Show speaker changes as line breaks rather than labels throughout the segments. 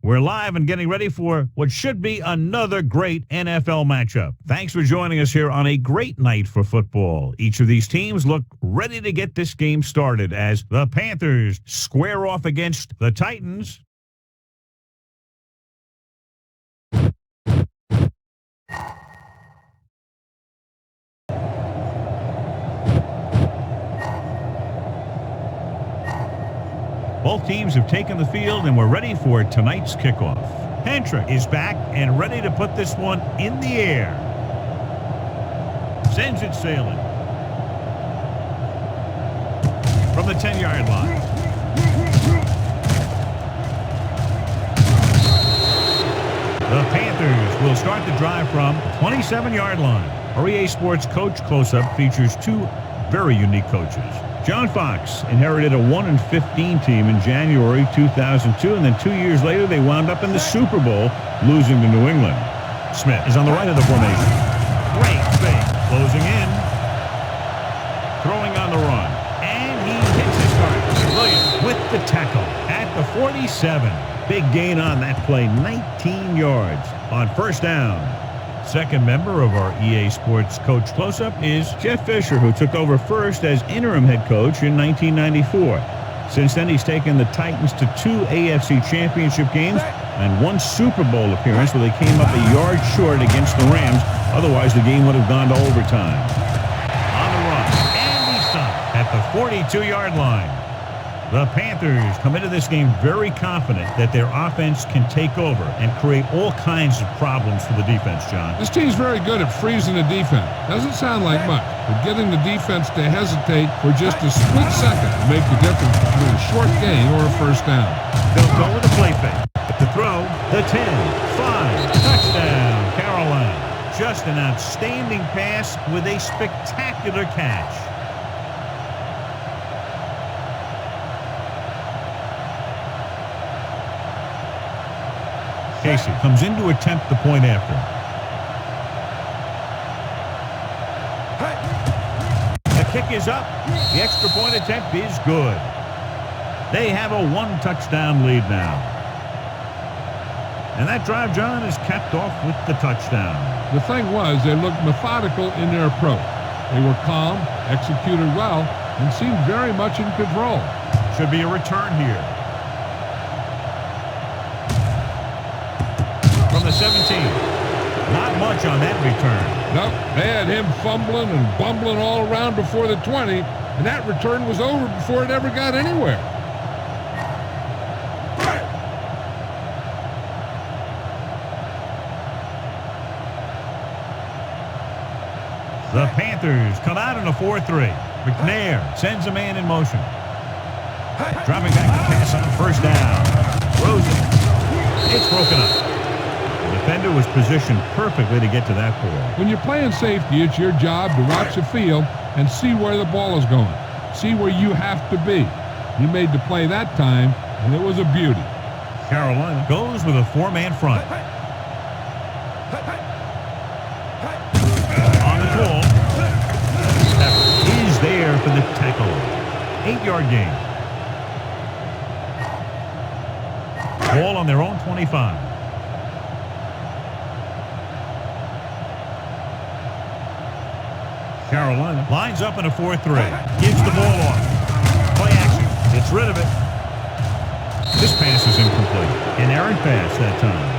We're live and getting ready for what should be another great NFL matchup. Thanks for joining us here on a great night for football. Each of these teams look ready to get this game started as the Panthers square off against the Titans. Both teams have taken the field, and we're ready for tonight's kickoff. Hendrick is back and ready to put this one in the air. Sends it sailing. From the 10-yard line. The Panthers will start the drive from the 27-yard line. Our EA Sports Coach Close-Up features two very unique coaches. John Fox inherited a 1-15 team in January 2002, and then 2 years later they wound up in the Super Bowl, losing to New England. Smith is on the right of the formation. Great fake, closing in. Throwing on the run, and he hits his target. Williams with the tackle at the 47. Big gain on that play, 19 yards on first down. Second member of our EA Sports Coach Close-Up is Jeff Fisher, who took over first as interim head coach in 1994. Since then, he's taken the Titans to 2 AFC Championship games and 1 Super Bowl appearance where they came up a yard short against the Rams. Otherwise, the game would have gone to overtime. On the run, and he's stopped at the 42-yard line. The Panthers come into this game very confident that their offense can take over and create all kinds of problems for the defense, John.
This team's very good at freezing the defense. Doesn't sound like much, but getting the defense to hesitate for just a split second to make the difference between a short gain or a first down.
They'll go with a play fake. The throw, the 10, 5, touchdown, Carolina. Just an outstanding pass with a spectacular catch. Casey comes in to attempt the point after. The kick is up. The extra point attempt is good. They have a 1-touchdown lead now. And that drive, John, is capped off with the touchdown.
The thing was, they looked methodical in their approach. They were calm, executed well, and seemed very much in control.
Should be a return here. From the 17. Not much on that return.
Nope, they had him fumbling and bumbling all around before the 20, and that return was over before it ever got anywhere.
The Panthers come out in a 4-3. McNair sends a man in motion. Dropping back to pass on first down. Throws it. It's broken up. The defender was positioned perfectly to get to that ball.
When you're playing safety, it's your job to watch the field and see where the ball is going. See where you have to be. You made the play that time, and it was a beauty.
Carolina goes with a 4-man front. On the call. Is there for the tackle. 8-yard gain. Ball on their own 25. Carolina lines up in a 4-3. Gives the ball off. Play action. Gets rid of it. This pass is incomplete. An errant pass that time.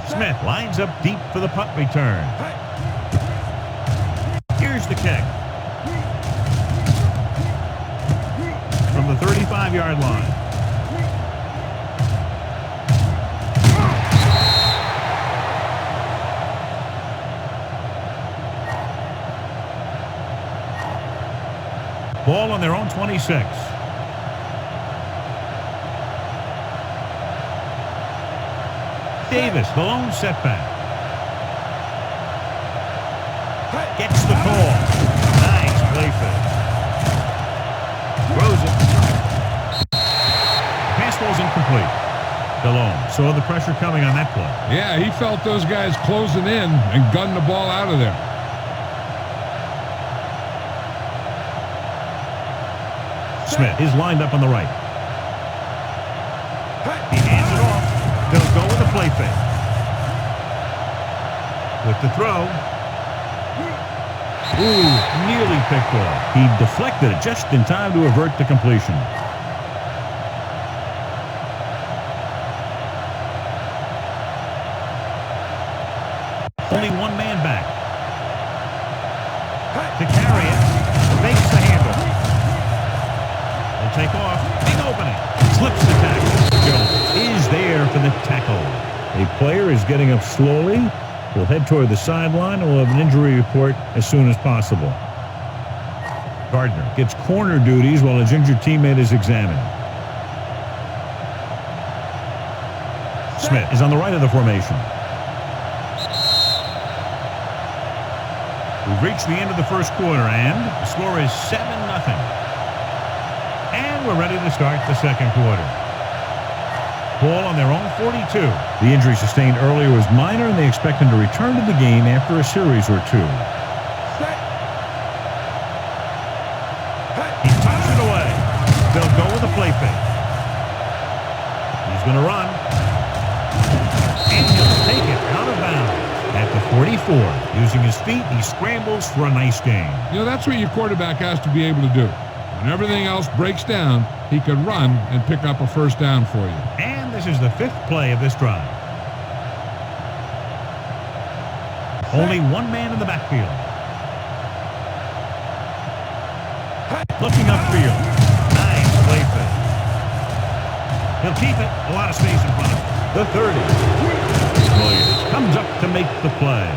Smith lines up deep for the punt return. Here's the kick. From the 35-yard line. Ball on their own 26. Davis, the lone setback. Gets the call. Nice play fake. Throws it. Pass ball's incomplete. Alone. Saw the pressure coming on that play.
Yeah, he felt those guys closing in and gunned the ball out of there.
Smith is lined up on the right. He hands it off. They'll go with a play fake. With the throw. Ooh, nearly picked off. He deflected it just in time to avert the completion. Only one man back. To carry it. Fakes the handle. Will take off. Big opening. Slips the tackle. Jones is there for the tackle. A player is getting up slowly. Will head toward the sideline and will have an injury report as soon as possible. Gardner gets corner duties while his injured teammate is examined. Smith is on the right of the formation. We've reached the end of the first quarter, and the score is 7-0. And we're ready to start the second quarter. Ball on their own 42. The injury sustained earlier was minor, and they expect him to return to the game after a series or two. He tucks it away. They'll go with a play fake. He's going to run. And he'll take it out of bounds. At the 44, using his feet, he scrambles for a nice gain.
You know, that's what your quarterback has to be able to do. When everything else breaks down, he can run and pick up a first down for you.
And this is the fifth play of this drive. Only one man in the backfield. Looking upfield. Nice play fake. He'll keep it. A lot of space in front of him. The 30. Williams comes up to make the play.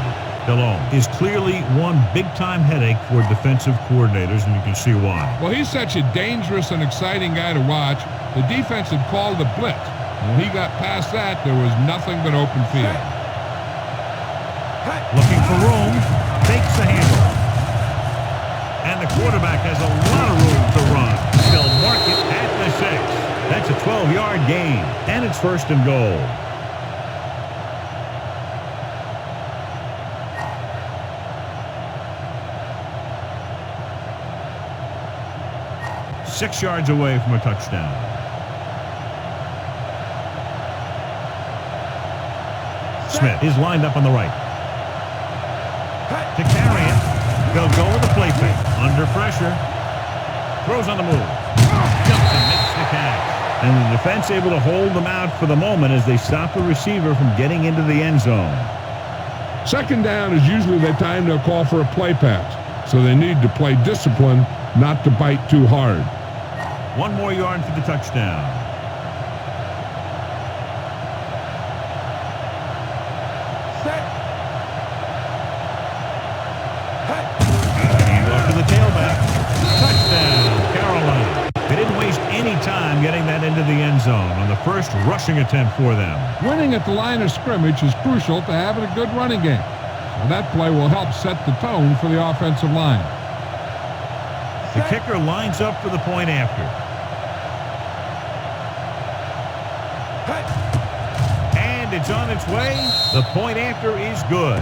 Delhomme is clearly one big-time headache for defensive coordinators, and you can see why.
Well, he's such a dangerous and exciting guy to watch. The defense had called the blitz. When he got past that, there was nothing but open field.
Looking for room, fakes the handle. And the quarterback has a lot of room to run. They'll mark it at the 6. That's a 12-yard gain, and it's first and goal. Six yards away from a touchdown. Smith is lined up on the right. To carry it, they'll go with the play fake. Under pressure. Throws on the move. Jumps and makes the catch. And the defense able to hold them out for the moment as they stop the receiver from getting into the end zone.
Second down is usually the time they'll call for a play pass. So they need to play discipline, not to bite too hard.
One more yard for the touchdown. Hand off to the tailback. Touchdown, Carolina. They didn't waste any time getting that into the end zone on the first rushing attempt for them.
Winning at the line of scrimmage is crucial to having a good running game. So that play will help set the tone for the offensive line.
The kicker lines up for the point after. And it's on its way. The point after is good.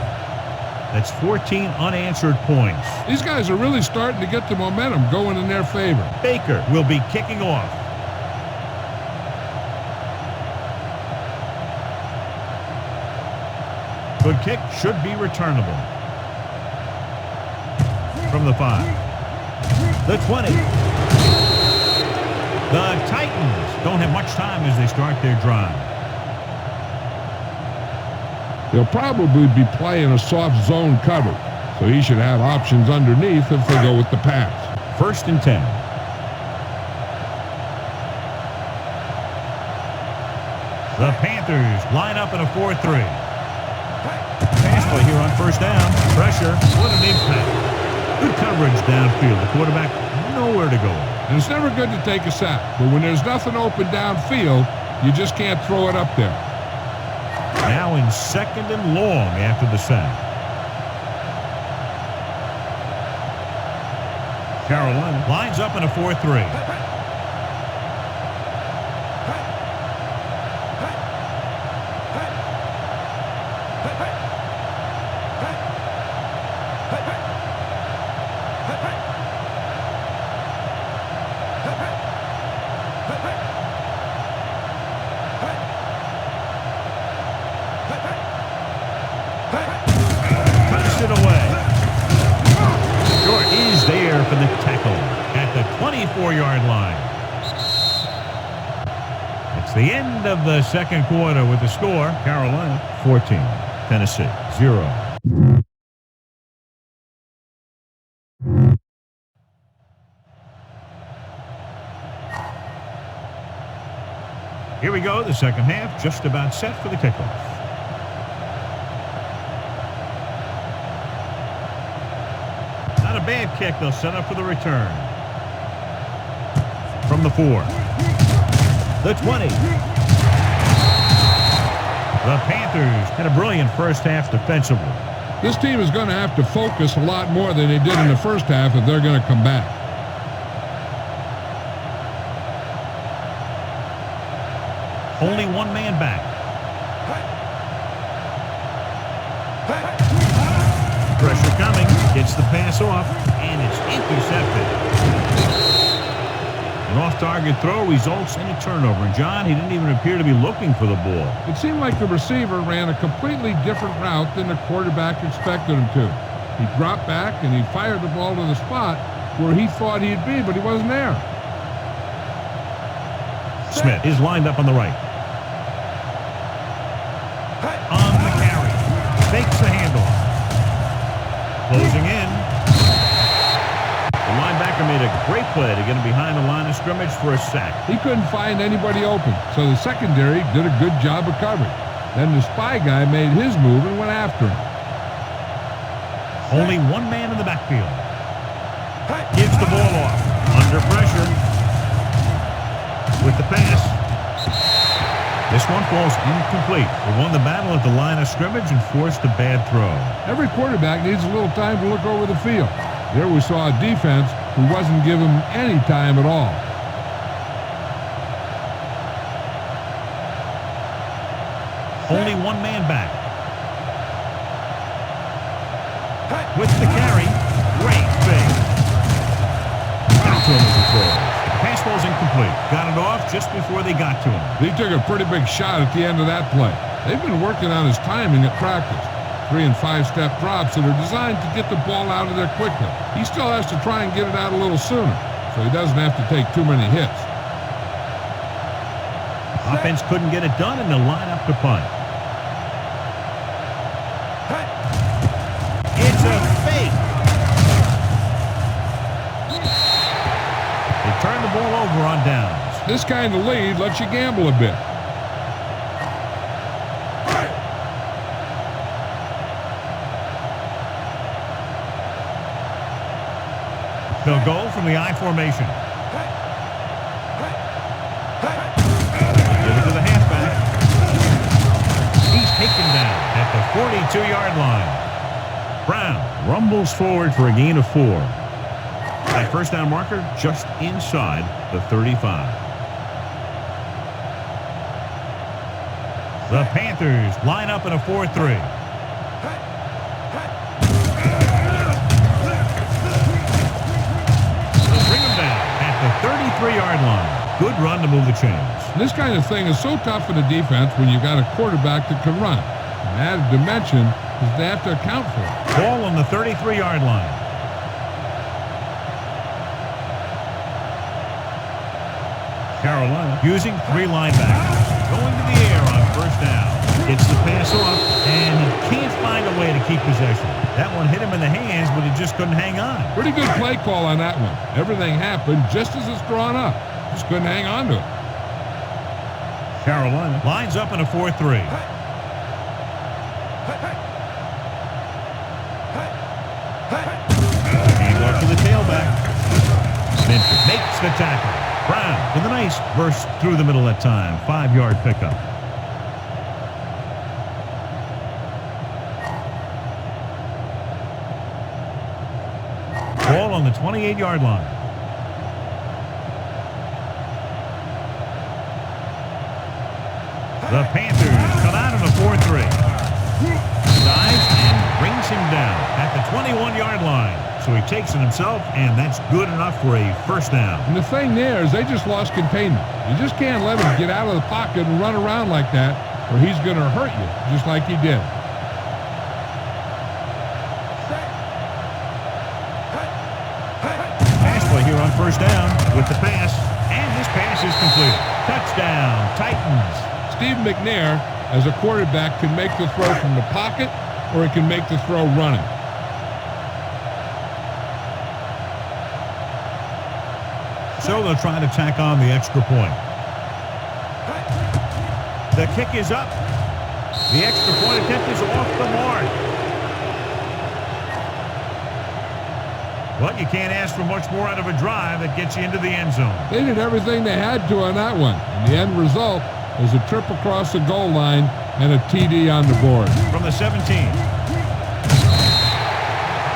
That's 14 unanswered points.
These guys are really starting to get the momentum going in their favor.
Baker will be kicking off. Good kick, should be returnable. From the 5. The 20. The Titans don't have much time as they start their drive.
They'll probably be playing a soft zone cover, so he should have options underneath if they go with the pass.
First and 10. The Panthers line up in a 4-3. Pass play here on first down. Pressure. What an impact. Good coverage downfield. The quarterback nowhere to go.
And it's never good to take a sack, but when there's nothing open downfield, you just can't throw it up there.
Now in second and long after the sack. Carolina lines up in a 4-3. is there for the tackle at the 24-yard line. It's the end of the second quarter with the score, Carolina 14, Tennessee 0. Here we go, the second half, just about set for the kickoff. Not a bad kick. They'll set up for the return. From the 4. The 20. The Panthers had a brilliant first half defensively.
This team is going to have to focus a lot more than they did in the first half if they're going to come back.
Only one man back. Pressure coming. Gets the pass off, and it's intercepted. An off-target throw results in a turnover. And John, he didn't even appear to be looking for the ball.
It seemed like the receiver ran a completely different route than the quarterback expected him to. He dropped back, and he fired the ball to the spot where he thought he'd be, but he wasn't there.
Smith is lined up on the right. On the carry. Fakes the handoff. Closing in. The linebacker made a great play to get him behind the line of scrimmage for a sack.
He couldn't find anybody open, so the secondary did a good job of covering. Then the spy guy made his move and went after him.
Only one man in the backfield. Gives the ball off. Under pressure. With the pass. This one falls incomplete. They won the battle at the line of scrimmage and forced a bad throw.
Every quarterback needs a little time to look over the field. There we saw a defense who wasn't given any time at all.
Only one man back. With the carry. Great fake. Got to him as he throws. Pass ball's incomplete. Got it off just before they got to him.
He took a pretty big shot at the end of that play. They've been working on his timing at practice. 3- and 5-step drops that are designed to get the ball out of there quickly. He still has to try and get it out a little sooner, so he doesn't have to take too many hits.
Offense couldn't get it done, and they'll line up to punt. It's a fake. They turn the ball over on downs.
This kind of lead lets you gamble a bit.
They'll go from the I formation. Give it to the halfback. He's taken down at the 42-yard line. Brown rumbles forward for a gain of 4. That first down marker just inside the 35. The Panthers line up in a 4-3. Bring them down at the 33-yard line. Good run to move the chains.
This kind of thing is so tough for the defense when you've got a quarterback that can run. An added dimension is they have to account for it.
Ball on the 33-yard line. Carolina using 3 linebackers. Going to the air on first down. Gets the pass off, and he can't find a way to keep possession. That one hit him in the hands, but he just couldn't hang on.
Pretty good play call on that one. Everything happened just as it's drawn up. Just couldn't hang on to it.
Carolina lines up in a 4-3. Handoff to the tailback. Minter makes the tackle. Brown with a nice burst through the middle that time. 5-yard pickup. Ball on the 28-yard line. The Panthers come out in a 4-3. Dives and brings him down at the 21-yard line. So he takes it himself, and that's good enough for a first down.
And the thing there is they just lost containment. You just can't let him get out of the pocket and run around like that, or he's going to hurt you, just like he did.
first down with the pass, and this pass is completed. Touchdown, Titans.
Steve McNair, as a quarterback, can make the throw from the pocket, or he can make the throw running.
So they'll try to tack on the extra point. The kick is up. The extra point attempt is off the mark. Well, you can't ask for much more out of a drive that gets you into the end zone.
They did everything they had to on that one. And the end result is a trip across the goal line and a TD on the board.
From the 17.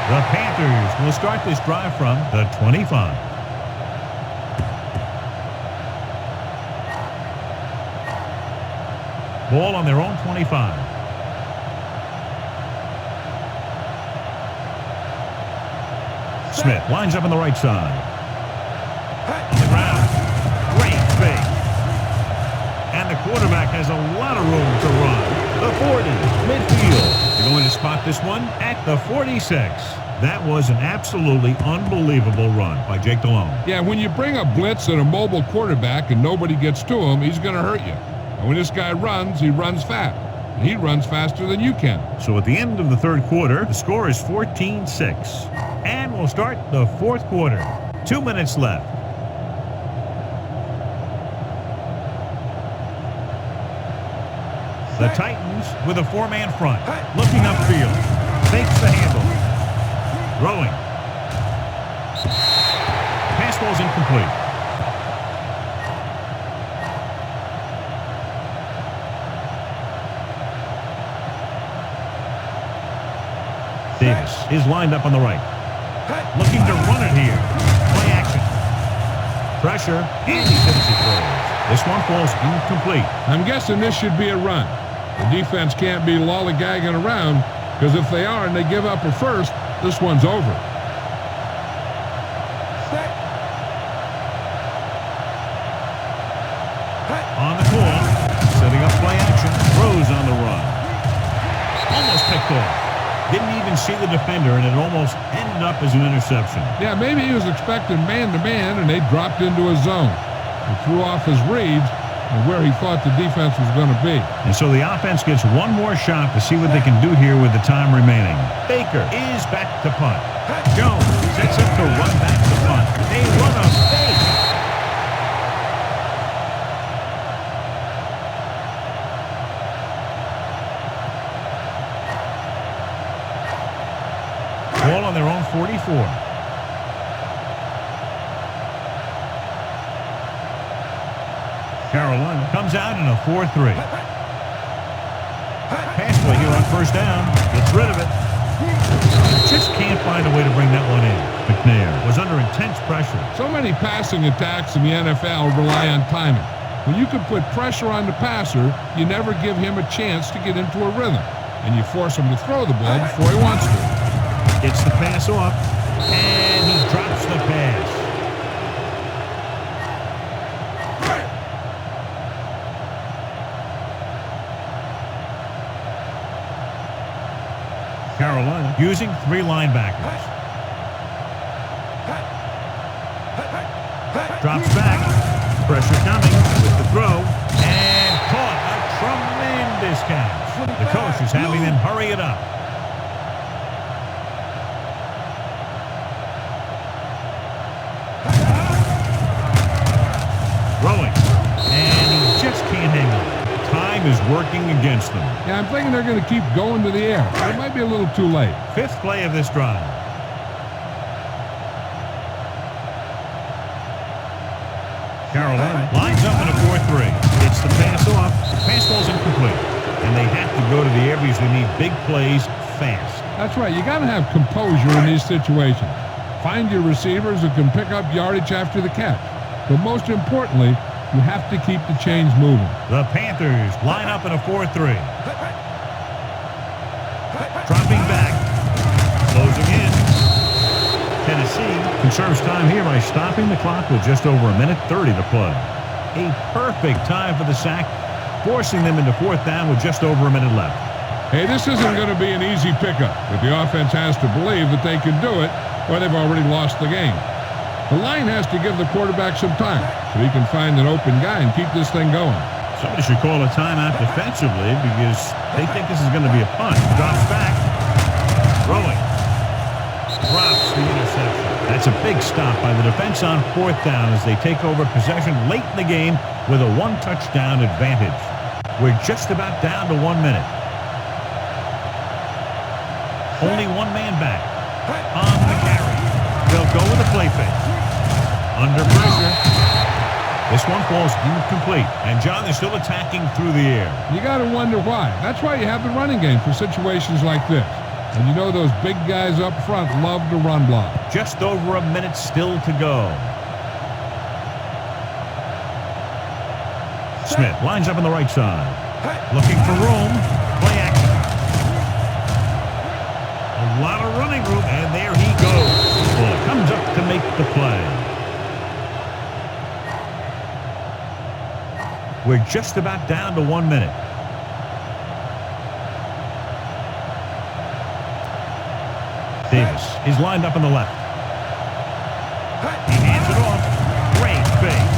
The Panthers will start this drive from the 25. Ball on their own 25. Smith lines up on the right side. On the ground. Great fake. And the quarterback has a lot of room to run. The 40, midfield. They're going to spot this one at the 46. That was an absolutely unbelievable run by Jake Delhomme.
Yeah, when you bring a blitz and a mobile quarterback and nobody gets to him, he's going to hurt you. And when this guy runs, he runs fast. And he runs faster than you can.
So at the end of the third quarter, the score is 14-6. And we'll start the fourth quarter. 2 minutes left. The Titans with a four-man front. Looking upfield. Fakes the handle. Throwing. Pass ball's incomplete. Davis is lined up on the right. Looking to run it here. Play action. Pressure, and he finishes it throws. This one falls incomplete.
I'm guessing this should be a run. The defense can't be lollygagging around, because if they are and they give up a first, this one's over.
On the call, setting up play action. Throws on the run. Almost picked off. Didn't even see the defender, and it almost ended up as an interception.
Yeah, maybe he was expecting man-to-man, and they dropped into a zone. He threw off his reads and where he thought the defense was going to be.
And so the offense gets one more shot to see what they can do here with the time remaining. Baker is back to punt. Jones sets up to run back to punt. They run a fake. Ball on their own 44. Carolina comes out in a 4-3. Pass play here on first down. Gets rid of it. Just can't find a way to bring that one in. McNair was under intense pressure.
So many passing attacks in the NFL rely on timing. When you can put pressure on the passer, you never give him a chance to get into a rhythm. And you force him to throw the ball before he wants to.
Gets the pass off, and he drops the pass. Carolina using three linebackers. Drops back. Pressure coming with the throw, and caught. A tremendous catch. The coach is having them hurry it up. Throwing, and he just can't hang on. Time is working against them.
Yeah, I'm thinking they're going to keep going to the air. It might be a little too late.
Fifth play of this drive. Carolina lines up in a 4-3. It's the pass off. Pass ball's incomplete. And they have to go to the air because they need big plays fast.
That's right. You got to have composure in these situations. Find your receivers who can pick up yardage after the catch. But most importantly, you have to keep the chains moving.
The Panthers line up in a 4-3. Dropping back. Closing in. Tennessee conserves time here by stopping the clock with just over a minute 30 to play. A perfect time for the sack, forcing them into fourth down with just over a minute left.
Hey, this isn't going to be an easy pickup, but the offense has to believe that they can do it, or they've already lost the game. The line has to give the quarterback some time so he can find an open guy and keep this thing going.
Somebody should call a timeout defensively because they think this is going to be a punt. Drops back. Throwing. Drops the interception. That's a big stop by the defense on 4th down as they take over possession late in the game with a 1-touchdown advantage. We're just about down to 1 minute. Only one man back. On the carry. They'll go with a play fake. Under pressure. This one falls incomplete. And, John, they're still attacking through the air.
You got to wonder why. That's why you have the running game for situations like this. And you know those big guys up front love to run block.
Just over a minute still to go. Smith lines up on the right side. Looking for room. Play action. A lot of running room, and there he goes. Well, comes up to make the play. We're just about down to 1 minute. Davis is lined up on the left. He hands it off. Great fake.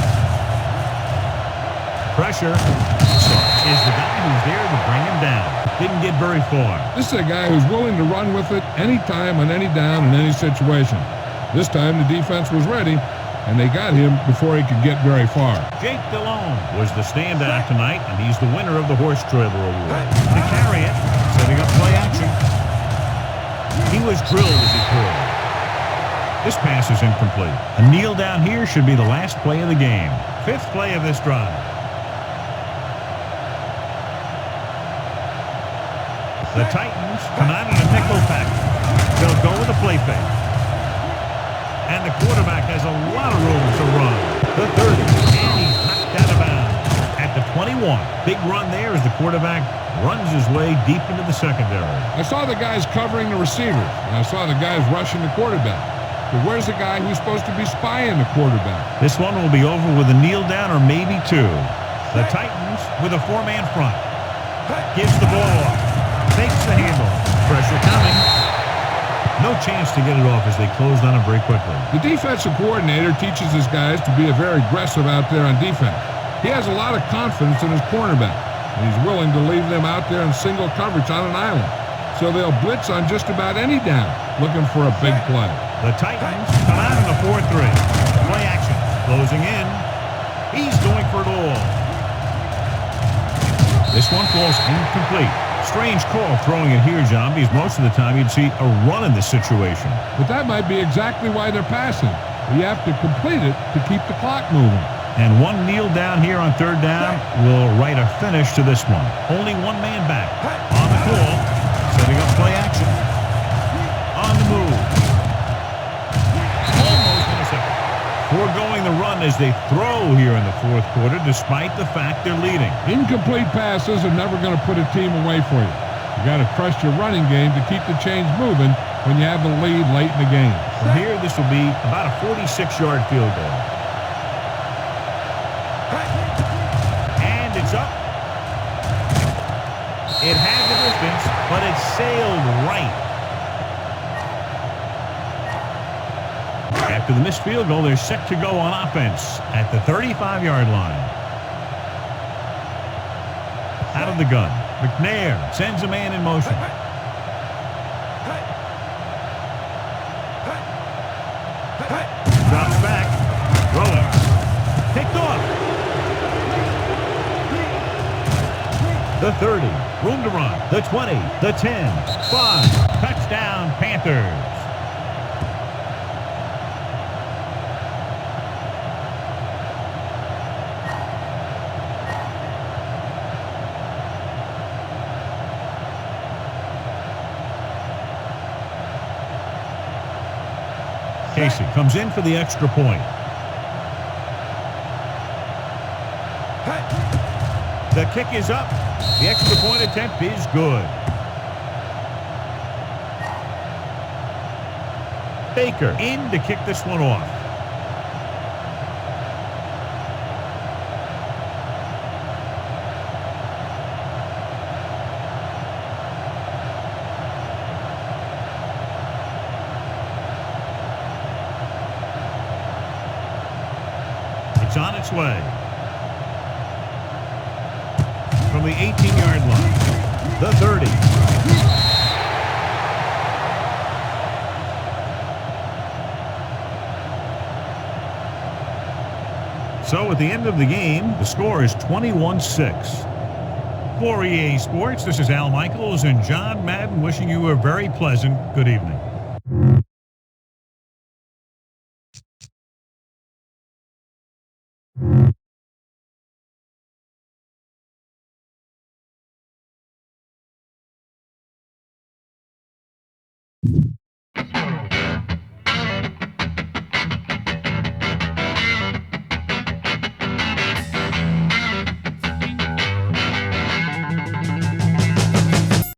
Pressure. Starks is the guy who's there to bring him down. Didn't get very far.
This is a guy who's willing to run with it anytime, on any down, in any situation. This time the defense was ready, and they got him before he could get very far.
Jake DeLone was the standout tonight, and he's the winner of the Horse Trailer Award. To carry it, setting up play action. He was drilled as he threw. This pass is incomplete. A kneel down here should be the last play of the game. 5th play of this drive. The Titans come out in a nickel pack. They'll go with a play fake. And the quarterback has a lot of room to run. The 30, and he's knocked out of bounds. At the 21, big run there as the quarterback runs his way deep into the secondary.
I saw the guys covering the receivers, and I saw the guys rushing the quarterback. But where's the guy who's supposed to be spying the quarterback?
This one will be over with a kneel down or maybe 2. The Titans with a 4-man front. Gives the ball off. Takes the handoff. Pressure coming. No chance to get it off as they closed on him very quickly.
The defensive coordinator teaches his guys to be very aggressive out there on defense. He has a lot of confidence in his cornerback, and he's willing to leave them out there in single coverage on an island. So they'll blitz on just about any down, looking for a big play.
The Titans come out in a 4-3. Play action. Closing in. He's going for it all. This one falls incomplete. Strange call throwing it here, John, because most of the time you'd see a run in this situation.
But that might be exactly why they're passing. You have to complete it to keep the clock moving.
And one kneel down here on 3rd down will write a finish to this one. Only one man back. On the call. Setting up play action. On the move. Almost intercepted. Foregoing the run as they throw here in the 4th quarter, despite the fact they're leading.
Incomplete passes are never going to put a team away for you. You got to trust your running game to keep the chains moving when you have the lead late in the game.
From here, this will be about a 46-yard field goal. And it's up. It had the distance, but it sailed right. After the missed field goal, they're set to go on offense at the 35-yard line. Out of the gun. McNair sends a man in motion. Drops back. Throwing. Picked off. The 30. Room to run. The 20. The 10. 5. Touchdown, Panthers. Casey comes in for the extra point. The kick is up. The extra point attempt is good. Baker in to kick this one off. on its way. From the 18-yard line, the 30. So at the end of the game, the score is 21-6. For EA Sports, this is Al Michaels and John Madden wishing you a very pleasant good evening.